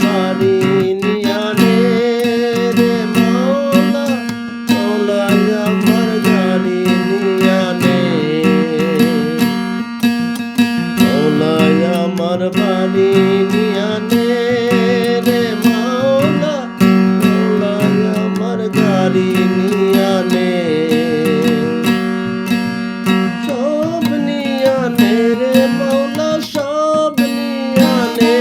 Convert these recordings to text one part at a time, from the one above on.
বাড়ি নিয়ানে রে মৌলা মৌলাই আমার গাড়ি নিয়ানে মৌলাই আমার বাড়ি নিয়ানে রে মৌলা মৌলাই আমার গাড়ি নিয়ানে সব নিয়ানে রে মৌলা সব নিয়ানে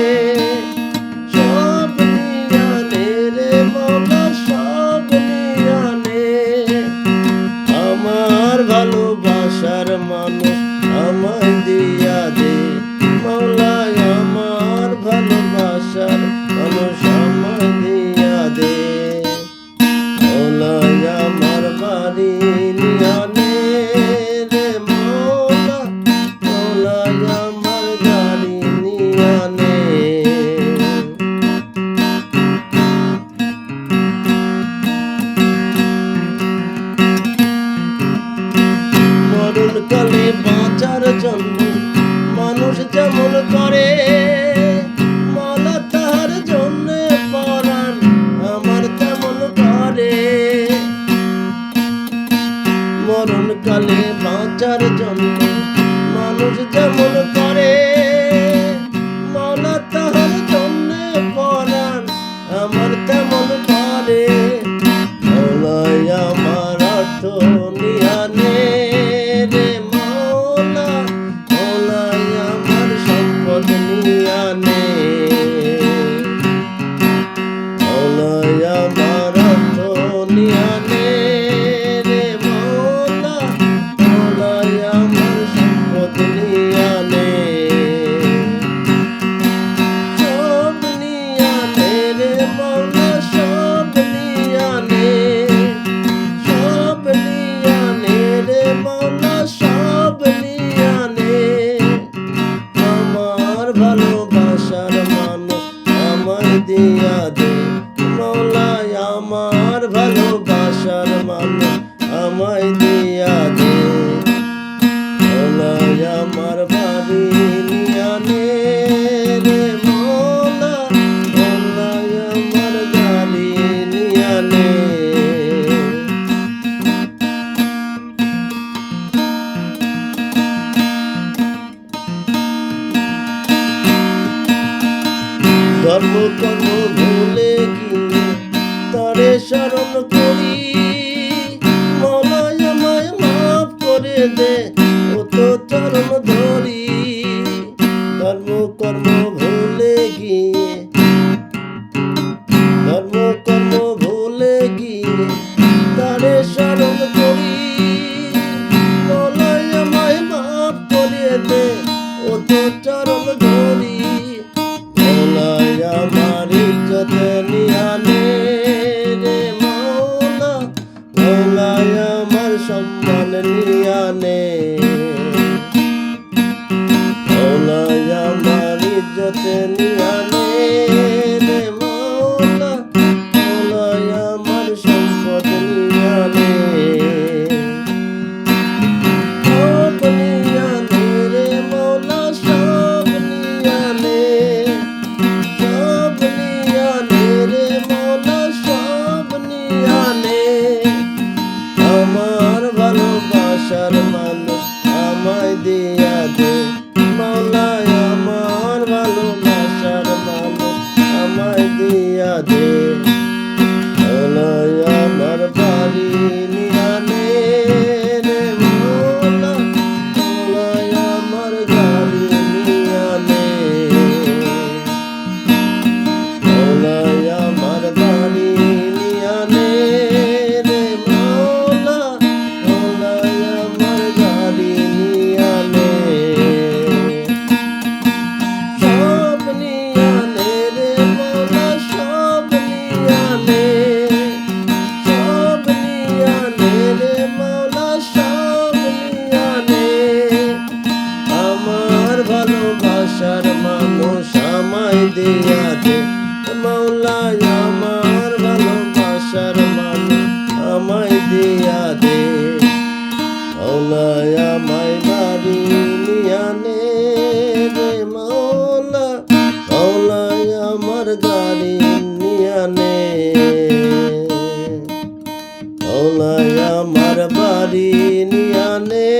সব নিয়ানে রে মৌলা সব নিয়ানে আমার ভালোবাসার মানুষ আমায় দিয়া দে মৌলা আমার ভালোবাসার মানুষ আমায় দিয়া দে মৌলা আমার বাড়ি নিয়ানে রে মৌলা মৌলা আমার গাড়ি নিয়ানে মরণকালে বাঁচার জন্য মানুষ যেমন করে মৌলা তাহার জন্য পরাণ আমার তেমন করে মরণকালে বাঁচার জন্য মানুষ যেমন করে মৌলা তাহার জন্য পরাণ আমার তেমন করে মৌলাই আমার অর্থ নিয়ানে রে মৌলা মৌলাই আমার সম্পদ নিয়ানে মৌলাই আমার অর্থ নিয়ানে রে মৌলা মৌলাই আমার সম্পদ নিয়ানে সব নিয়ানে রে মৌলা সব নিয়ানে সব নিয়ানে রে মৌলা সব নিয়ানে আমার ভালোবাসার মানুষ আমায় দিয়া দে মৌলা আমার ভালোবাসার মানুষ আমায় দিয়া দে মৌলা আমার বাড়ি নিয়ানে রে মৌলা মৌলা আমার গাড়ি নিয়ানে ধর্ম কর্ম ভুলে গিয়ে তারে শরণ করি মৌলা আমায় মাফ করে দে ও তো চরণ ধরি ধর্ম কর্ম ভুলে গিয়ে ধর্ম কর্ম ভুলে গিয়ে তারে শরণ করি মৌলা আমায় মাফ করে দে ও তো চরণ ধরি মৌলাই আমার ইজ্জত নিয়ানে রে মৌলা মৌলাই আমার সম্মান নিয়ানে নিয়ানে মাওলায় আমার বাড়ি নিয়ানে